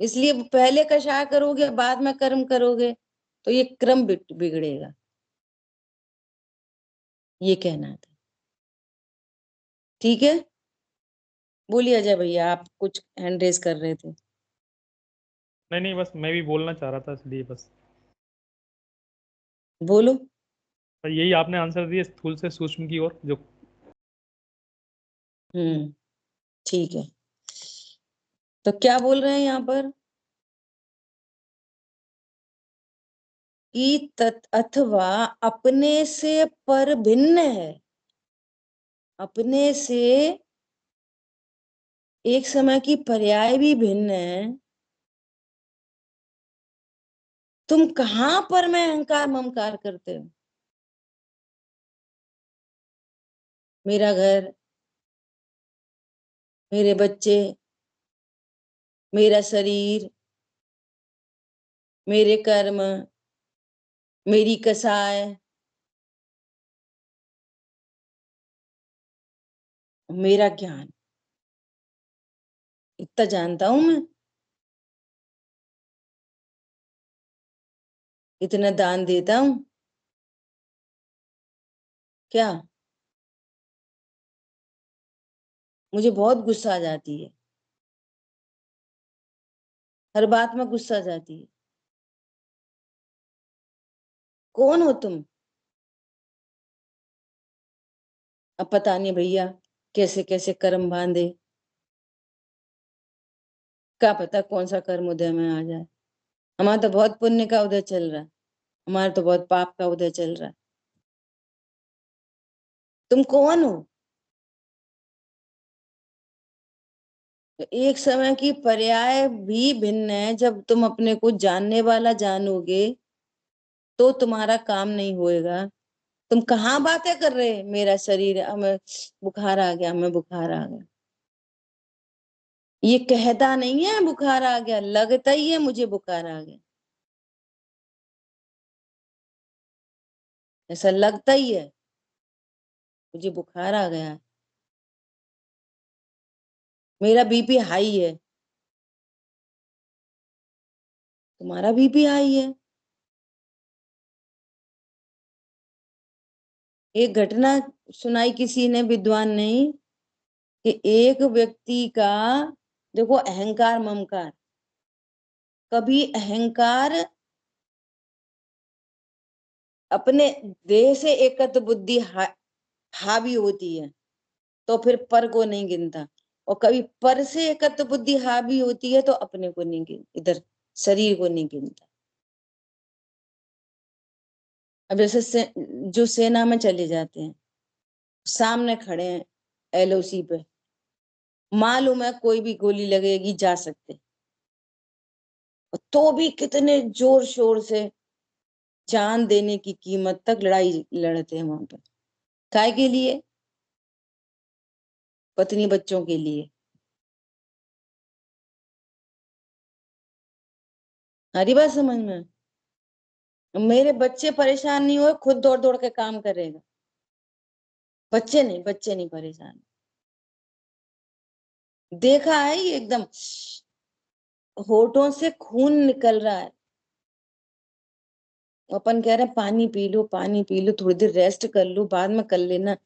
इसलिए पहले कषाय करोगे बाद में कर्म करोगे तो ये क्रम बिगड़ेगा, ये कहना था। ठीक है, बोलिए अजय भैया, आप कुछ हैंड रेज कर रहे थे। नहीं नहीं, बस मैं भी बोलना चाह रहा था, इसलिए बस बोलो। यही आपने आंसर दिया, स्थूल से सूक्ष्म की ओर जो। ठीक है, तो क्या बोल रहे हैं यहाँ पर कि अथवा अपने से पर भिन्न है, अपने से एक समय की पर्याय भी भिन्न है। तुम कहां पर मैं अहंकार ममकार करते हो? मेरा घर, मेरे बच्चे, मेरा शरीर, मेरे कर्म, मेरी कसाय, मेरा ज्ञान, इतना जानता हूं मैं, इतना दान देता हूं। क्या? मुझे बहुत गुस्सा आ जाती है, हर बात में गुस्सा आ जाती है। कौन हो तुम? अब पता नहीं भैया कैसे कैसे कर्म बांधे, क्या पता कौन सा कर्म उदय में आ जाए। हमारा तो बहुत पुण्य का उदय चल रहा है, हमारा तो बहुत पाप का उदय चल रहा है। तुम कौन हो? एक समय की पर्याय भी भिन्न है। जब तुम अपने को जानने वाला जानोगे तो तुम्हारा काम नहीं होएगा। तुम कहाँ बातें कर रहे? मेरा शरीर, हमें बुखार आ गया, हमें बुखार आ गया। ये कहता नहीं है बुखार आ गया, लगता ही है मुझे बुखार आ गया, ऐसा लगता ही है मुझे बुखार आ गया है, मेरा बीपी हाई है। तुम्हारा बीपी हाई है। एक घटना सुनाई किसी ने, विद्वान ने, कि एक व्यक्ति का, देखो अहंकार ममकार, कभी अहंकार अपने देह से एकत्र बुद्धि हावी होती है तो फिर पर को नहीं गिनता, और कभी पर से एकत्र बुद्धि हावी होती है तो अपने को नहीं गिन, इधर शरीर को नहीं गिनता। अब जैसे जो सेना में चले जाते हैं, सामने खड़े हैं एलओसी पे, मालूम है कोई भी गोली लगेगी, जा सकते, तो भी कितने जोर शोर से जान देने की कीमत तक लड़ाई लड़ते हैं वहां पर। काय के लिए? पत्नी बच्चों के लिए। हरी बात समझ में? मेरे बच्चे परेशान नहीं हुए, खुद दौड़ दौड़ के काम करेगा। बच्चे नहीं परेशान। देखा है ये एकदम होठों से खून निकल रहा है। अपन कह रहे हैं पानी पी लो, पानी पी लो, थोड़ी देर रेस्ट कर लो, बाद में कर लेना।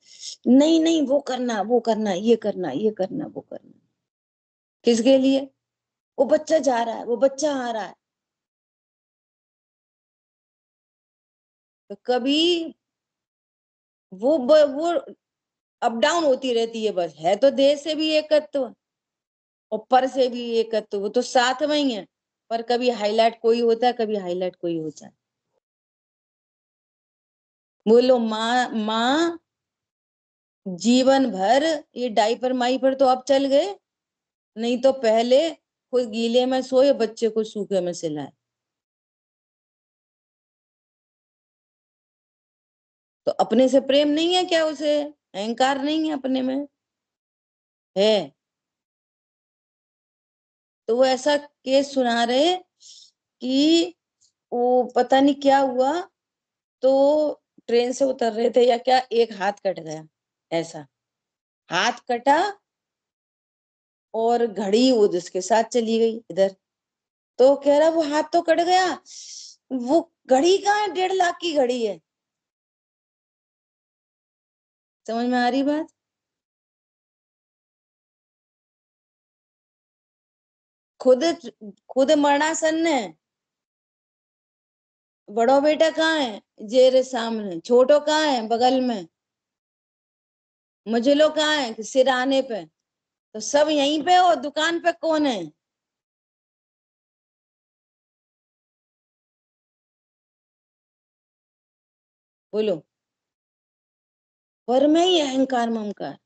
नहीं नहीं, वो करना, वो करना, ये करना, ये करना, वो करना। किसके लिए? वो बच्चा जा रहा है, वो बच्चा आ रहा है। तो कभी वो अप डाउन होती रहती है। बस है तो देह से भी एकत्व, ऊपर से भी एकत्व, वो तो साथ में ही है। पर कभी हाईलाइट कोई होता है, कभी हाईलाइट कोई होता है। बोलो माँ माँ जीवन भर ये डायपर माई पर तो अब चल गए, नहीं तो पहले खुद गीले में सोए, बच्चे को सूखे में सिलाए। तो अपने से प्रेम नहीं है क्या? उसे अहंकार नहीं है अपने में? है। तो वो ऐसा केस सुना रहे कि वो पता नहीं क्या हुआ, तो ट्रेन से उतर रहे थे या क्या, एक हाथ कट गया। ऐसा हाथ कटा और घड़ी वो जिसके साथ चली गई इधर। तो कह रहा वो हाथ तो कट गया, वो घड़ी कहाँ है? 1.5 लाख की घड़ी है। समझ में आ रही बात? खुद खुद मरणासन है। बड़ो बेटा कहाँ है? जेरे सामने। छोटो कहाँ है? बगल में। मझलो कहाँ है? सिराने पे। तो सब यहीं पे हो, दुकान पे कौन है? बोलो। पर में ही अहंकार ममकार।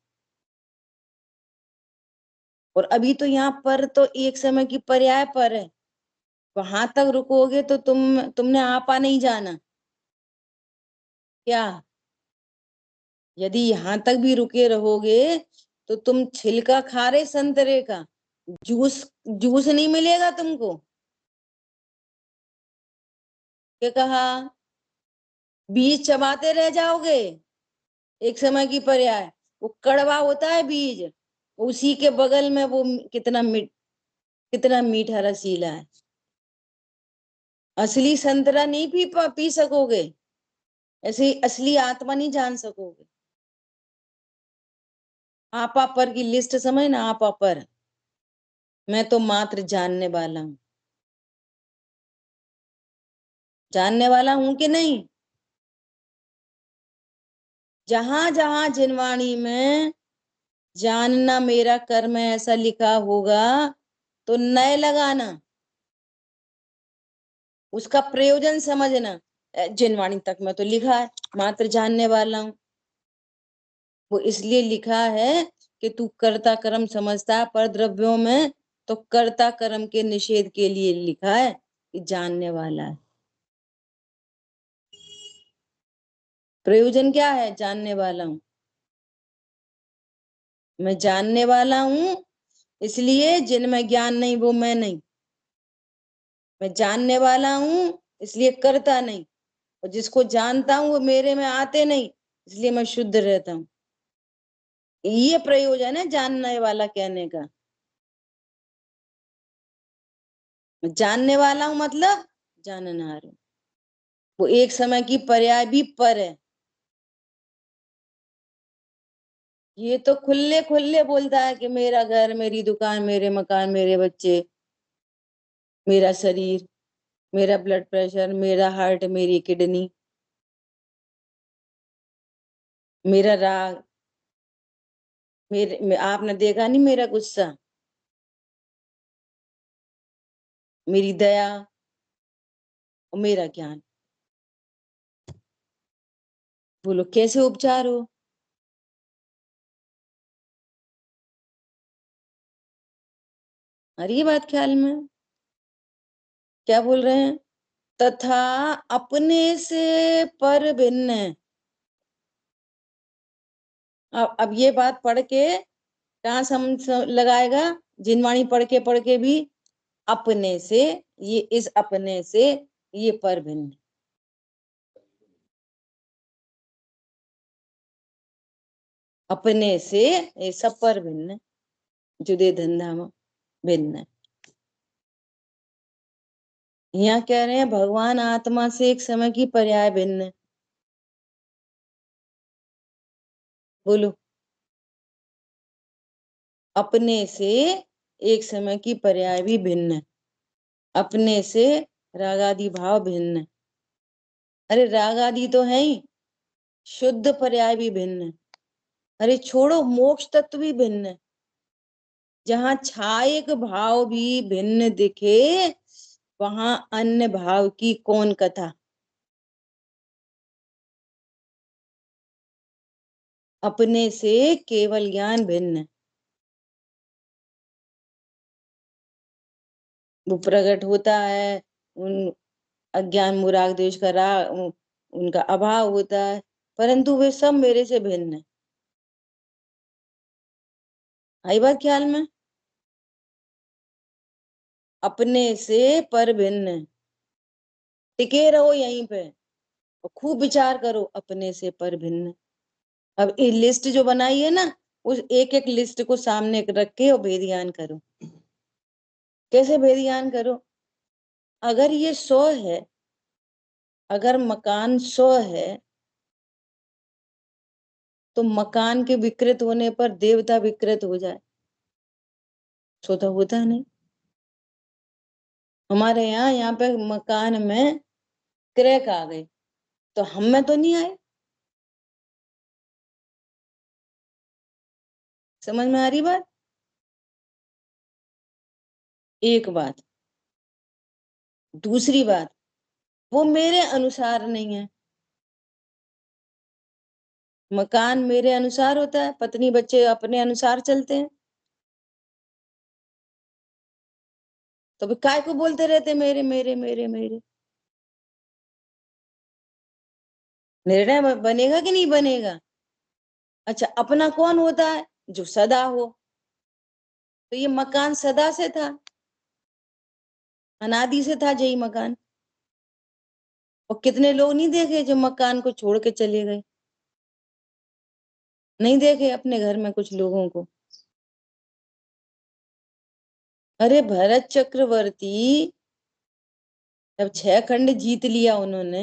और अभी तो यहाँ पर तो एक समय की पर्याय पर है, वहां तक रुकोगे तो तुमने आपा नहीं जाना क्या? यदि यहां तक भी रुके रहोगे तो तुम छिलका खा रहे संतरे का, जूस जूस नहीं मिलेगा तुमको। क्या कहा? बीज चबाते रह जाओगे। एक समय की पर्याय, वो कड़वा होता है बीज, उसी के बगल में वो कितना मीठा रसीला है। असली संतरा नहीं पी सकोगे, ऐसे असली आत्मा नहीं जान सकोगे। आपा पर की लिस्ट समझ ना, आपा पर। मैं तो मात्र जानने वाला हूं। जानने वाला हूं कि नहीं? जहां जहां जिनवाणी में जानना मेरा कर्म है ऐसा लिखा होगा तो नए लगाना, उसका प्रयोजन समझना। जिनवाणी तक में तो लिखा है मात्र जानने वाला हूं। वो इसलिए लिखा है कि तू कर्ता कर्म समझता है, पर द्रव्यों में तो कर्ता कर्म के निषेध के लिए लिखा है कि जानने वाला है। प्रयोजन क्या है? जानने वाला हूं। मैं जानने वाला हूं, इसलिए जिनमें ज्ञान नहीं वो मैं नहीं। मैं जानने वाला हूं, इसलिए करता नहीं। और जिसको जानता हूं वो मेरे में आते नहीं, इसलिए मैं शुद्ध रहता हूं। ये प्रयोजन है जानने वाला कहने का। मैं जानने वाला हूं मतलब जाननहार हूं। वो एक समय की पर्याय भी पर है। ये तो खुले खुले बोलता है कि मेरा घर, मेरी दुकान, मेरे मकान, मेरे बच्चे, मेरा शरीर, मेरा ब्लड प्रेशर, मेरा हार्ट, मेरी किडनी, मेरा राग, आपने देखा नहीं मेरा गुस्सा, मेरी दया और मेरा ज्ञान। बोलो कैसे उपचार हो? अरे ये बात ख्याल में। क्या बोल रहे हैं? तथा अपने से पर भिन्न। अब ये बात पढ़ के कहाँ लगाएगा? जिनवाणी पढ़ के भी अपने से, ये इस अपने से ये पर भिन्न, अपने से ये सब पर भिन्न, जुदे धंधा में भिन्न है। यहाँ कह रहे हैं भगवान आत्मा से एक समय की पर्याय भिन्न है। बोलो, अपने से एक समय की पर्याय भी भिन्न है, अपने से रागादि भाव भिन्न है। अरे रागादि तो है ही, शुद्ध पर्याय भी भिन्न है। अरे छोड़ो, मोक्ष तत्व भी भिन्न है। जहाँ छायक भाव भी भिन्न दिखे, वहां अन्य भाव की कौन कथा। अपने से केवल ज्ञान भिन्न है, वो प्रकट होता है, उन अज्ञान मुराग द्वेष का उनका अभाव होता है, परंतु वे सब मेरे से भिन्न है। आई बात ख्याल में? अपने से पर भिन्न है। टिके रहो यहीं पे और खूब विचार करो, अपने से पर भिन्न। अब ये लिस्ट जो बनाई है ना, उस एक एक लिस्ट को सामने रख के और भेदियान करो। कैसे भेदियान करो? अगर ये 100 है, अगर मकान 100 है, तो मकान के विकृत होने पर देवता विकृत हो जाए, सो तो होता नहीं। हमारे यहाँ पे मकान में क्रैक आ गए, तो हम में तो नहीं आए। समझ में आ रही बात? एक बात। दूसरी बात, वो मेरे अनुसार नहीं है। मकान मेरे अनुसार होता है, पत्नी बच्चे अपने अनुसार चलते हैं, तो काय को बोलते रहते मेरे मेरे मेरे मेरे? निर्णय बनेगा कि नहीं बनेगा? अच्छा, अपना कौन होता है? जो सदा हो। तो ये मकान सदा से था, अनादि से था यही मकान। और कितने लोग नहीं देखे जो मकान को छोड़ के चले गए? नहीं देखे अपने घर में कुछ लोगों को? अरे भरत चक्रवर्ती जब 6 खंड जीत लिया उन्होंने,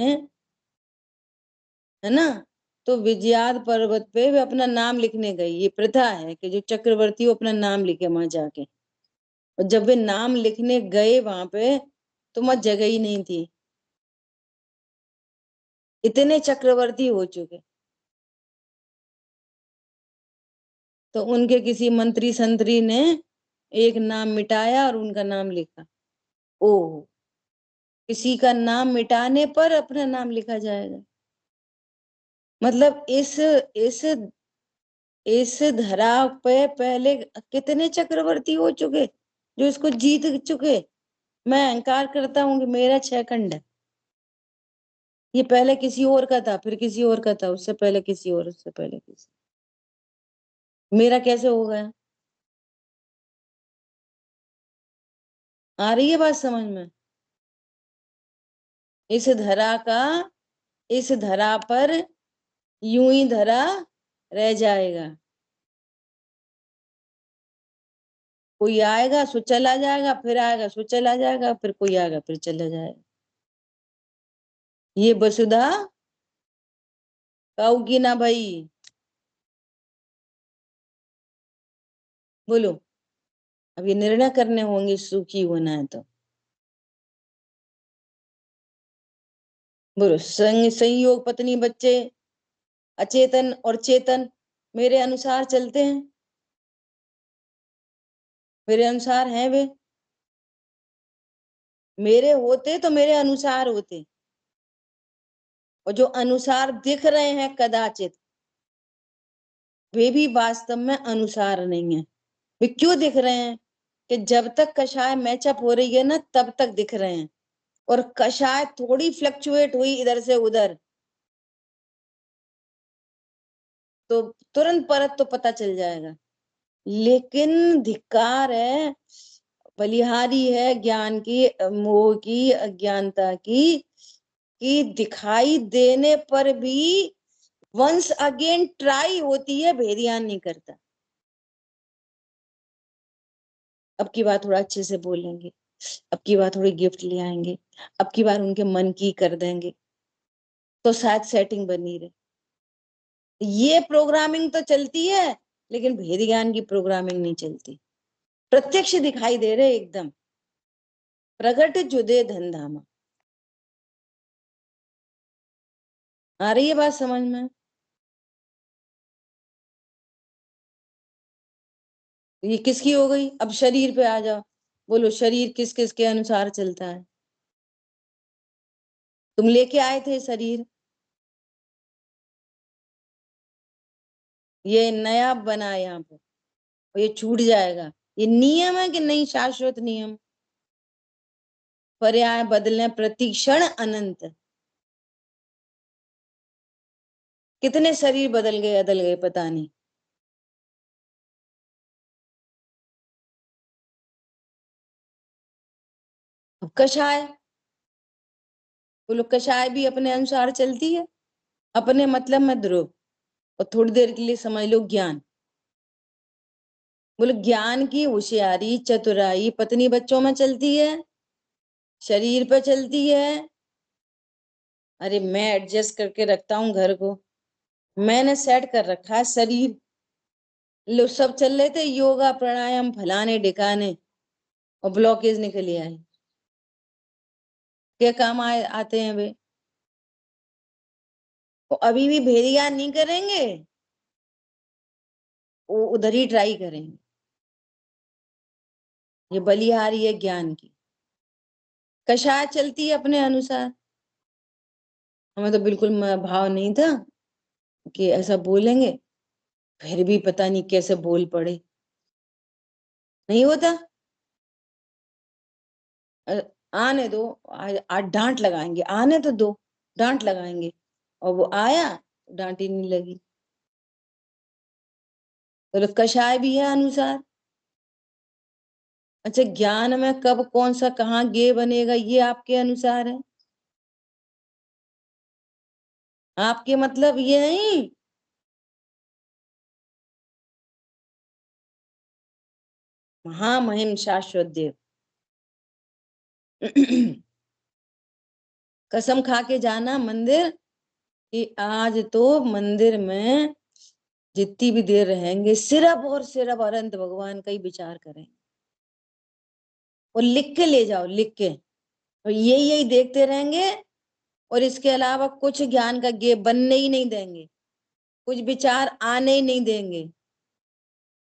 है ना, तो विजयाद पर्वत पे वे अपना नाम लिखने गई। ये प्रथा है कि जो चक्रवर्ती वो अपना नाम लिखे वहां जाके। और जब वे नाम लिखने गए वहां पे, तो वहां जगह ही नहीं थी, इतने चक्रवर्ती हो चुके। तो उनके किसी मंत्री संतरी ने एक नाम मिटाया और उनका नाम लिखा। ओ, किसी का नाम मिटाने पर अपना नाम लिखा जाएगा? मतलब इस धरा पे पहले कितने चक्रवर्ती हो चुके जो इसको जीत चुके। मैं अहंकार करता हूं कि मेरा 6 खंड है, ये पहले किसी और का था, फिर किसी और का था, उससे पहले किसी और, उससे पहले किसी। मेरा कैसे हो गया? आ रही है बात समझ में? इस धरा का, इस धरा पर यूं ही धरा रह जाएगा। कोई आएगा सो चला जाएगा, फिर आएगा सो चला जाएगा, फिर कोई आएगा फिर चला जाएगा। ये वसुधा कहोगी ना भाई? बोलो, अब ये निर्णय करने होंगे सुखी होना है तो। बोलो, संयोग पत्नी बच्चे अचेतन और चेतन मेरे अनुसार चलते हैं, मेरे अनुसार हैं वे। मेरे होते तो मेरे अनुसार होते, और जो अनुसार दिख रहे हैं कदाचित, वे भी वास्तव में अनुसार नहीं है। वे क्यों दिख रहे हैं? कि जब तक कषाय मैचअप हो रही है ना, तब तक दिख रहे हैं। और कषाय थोड़ी फ्लक्चुएट हुई इधर से उधर, तो तुरंत परत तो पता चल जाएगा। लेकिन धिक्कार है, बलिहारी है ज्ञान की, मोह की, अज्ञानता की, कि दिखाई देने पर भी वंस अगेन ट्राई होती है, भेदियान नहीं करता। अब की बार थोड़ा अच्छे से बोलेंगे, अब की बार थोड़ी गिफ्ट ले आएंगे, अब की बार उनके मन की कर देंगे, तो शायद सेटिंग बनी रहे। ये प्रोग्रामिंग तो चलती है, लेकिन भेद ज्ञान की प्रोग्रामिंग नहीं चलती। प्रत्यक्ष दिखाई दे रहे एकदम, प्रगट जुदे धन धामा। आ रही है बात समझ में? ये किसकी हो गई? अब शरीर पे आ जाओ, बोलो शरीर किस किस के अनुसार चलता है? तुम लेके आए थे शरीर, ये नया बना है यहाँ पे, और ये छूट जाएगा। ये नियम है कि नहीं? शाश्वत नियम, पर्याय बदलने प्रति क्षण अनंत। कितने शरीर बदल गए पता नहीं। अब कषाय, बोलो कषाय भी अपने अनुसार चलती है, अपने मतलब में ध्रुव, और थोड़ी देर के लिए समझ लो ज्ञान। बोलो ज्ञान की होशियारी चतुराई पत्नी बच्चों में चलती है, शरीर पर चलती है। अरे मैं एडजस्ट करके रखता हूँ घर को, मैंने सेट कर रखा है शरीर। लोग सब चल रहे थे योगा प्राणायाम फलाने ढिकाने, और ब्लॉकेज निकल आए। क्या काम आते हैं वे? वो अभी भी भेदिया नहीं करेंगे, वो उधर ही ट्राई करेंगे। ये बलिहारी है ज्ञान की। कषाय चलती है अपने अनुसार। हमें तो बिल्कुल भाव नहीं था कि ऐसा बोलेंगे, फिर भी पता नहीं कैसे बोल पड़े। नहीं होता, आने दो, आज डांट लगाएंगे, आने तो दो, डांट लगाएंगे। और वो आया, डांट ही नहीं लगी। तो कषाय भी है अनुसार। अच्छा, ज्ञान में कब कौन सा कहाँ गे बनेगा, ये आपके अनुसार है। आपके मतलब ये नहीं। महामहिम शाश्वत देव कसम खा के जाना मंदिर, कि आज तो मंदिर में जितनी भी देर रहेंगे सिर्फ और सिर्फ अनंत भगवान का ही विचार करें। और लिख के ले जाओ, लिख के, और यही देखते रहेंगे। और इसके अलावा कुछ ज्ञान का गेप बनने ही नहीं देंगे, कुछ विचार आने ही नहीं देंगे।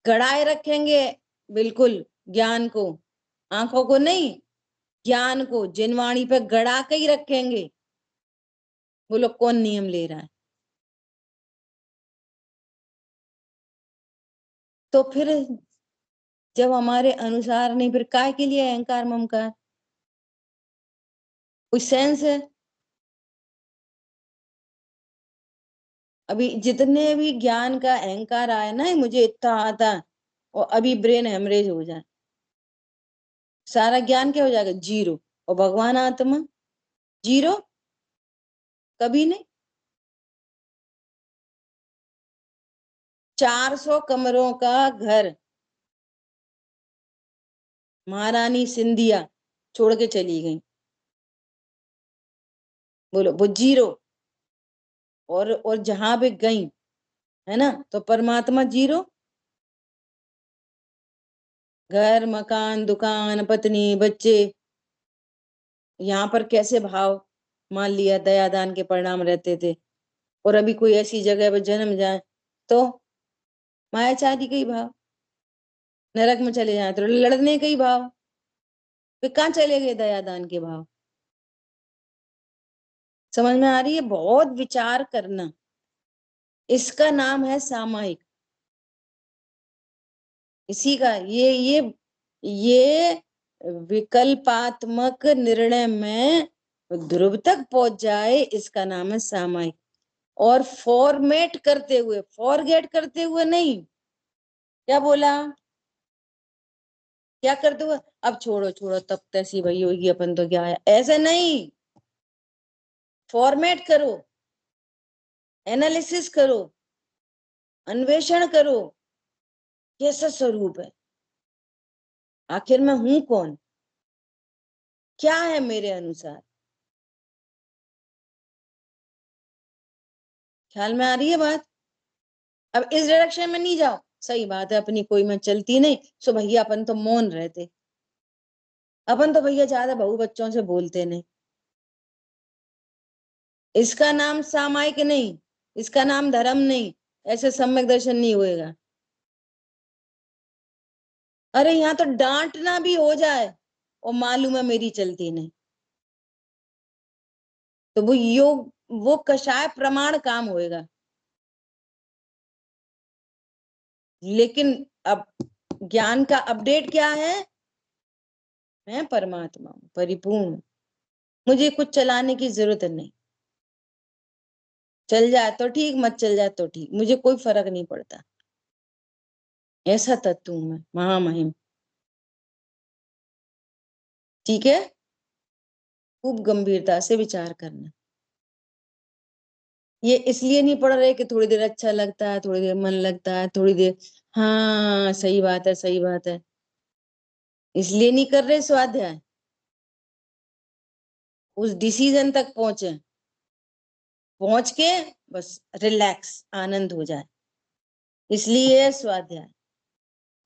गड़ाए रखेंगे बिल्कुल ज्ञान को, आंखों को नहीं, ज्ञान को जिनवाणी पे गड़ा के ही रखेंगे। बोलो कौन नियम ले रहा है? तो फिर जब हमारे अनुसार नहीं, फिर काय के लिए अहंकार ममकार? कुछ सेंस है? अभी जितने भी ज्ञान का अहंकार आए ना, मुझे इतना आता, और अभी ब्रेन हेमरेज हो जाए, सारा ज्ञान क्या हो जाएगा? जीरो। और भगवान आत्मा जीरो, कभी नहीं। 400 कमरों का घर महारानी सिंधिया छोड़ के चली गई, बोलो वो जीरो। और जहां भी गई है ना, तो परमात्मा जीरो। घर मकान दुकान पत्नी बच्चे, यहाँ पर कैसे भाव मान लिया दयादान के परिणाम रहते थे। और अभी कोई ऐसी जगह पर जन्म जाए तो मायाचारी का ही भाव, नरक में चले जाए तो लड़ने का ही भाव, फिर कहाँ चले गए दयादान के भाव? समझ में आ रही है? बहुत विचार करना, इसका नाम है सामायिक। इसी का ये विकल्पात्मक निर्णय में ध्रुव तक पहुंच जाए, इसका नाम है सामायिक। और फॉर्मेट करते हुए, फॉरगेट करते हुए नहीं, क्या बोला? क्या कर दो? अब छोड़ो छोड़ो, तब तैसी वही होगी, अपन तो क्या है, ऐसे नहीं। फॉर्मेट करो, एनालिसिस करो, अन्वेषण करो, कैसा स्वरूप है, आखिर मैं हूं कौन, क्या है मेरे अनुसार। ख्याल में आ रही है बात? अब इस डायरेक्शन में नहीं जाओ, सही बात है, अपनी कोई मैं चलती नहीं, सो भैया अपन तो मौन रहते, अपन तो भैया ज्यादा बहू बच्चों से बोलते नहीं। इसका नाम सामायिक नहीं, इसका नाम धर्म नहीं, ऐसे सम्यक दर्शन नहीं होएगा। अरे यहाँ तो डांटना भी हो जाए और मालूम है मेरी चलती नहीं, तो वो योग, वो कषाय प्रमाण काम होएगा। लेकिन अब ज्ञान का अपडेट क्या है? मैं परमात्मा हूं, परिपूर्ण, मुझे कुछ चलाने की जरूरत नहीं। चल जाए तो ठीक, मत चल जाए तो ठीक, मुझे कोई फर्क नहीं पड़ता। ऐसा तत्व हूं मैं, महामहिम। ठीक है, खूब गंभीरता से विचार करना। ये इसलिए नहीं पढ़ रहे कि थोड़ी देर अच्छा लगता है, थोड़ी देर मन लगता है, थोड़ी देर हाँ सही बात है, सही बात है, इसलिए नहीं कर रहे स्वाध्याय। उस डिसीजन तक पहुंचे, पहुंच के बस रिलैक्स, आनंद हो जाए, इसलिए स्वाध्याय।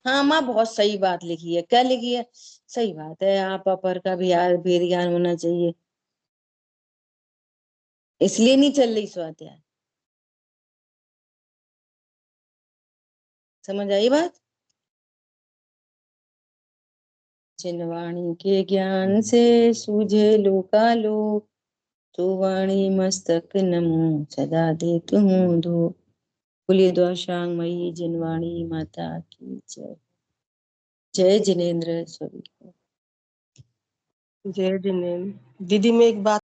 हाँ माँ, बहुत सही बात लिखी है। क्या लिखी है? सही बात है, आप अपर का भी भेद ज्ञान होना चाहिए, इसलिए नहीं चल रही स्वाध्याय। समझ आई बात? जिन वाणी के ज्ञान से सूझे लोकालोक, तो वाणी मस्तक नमो सदा दे तुम धो। बोलिए द्वाशांग मई जिनवाणी माता की जय। जय जिनेन्द्र स्वरूप। जय जिनेन्द्र। दीदी मैं एक बात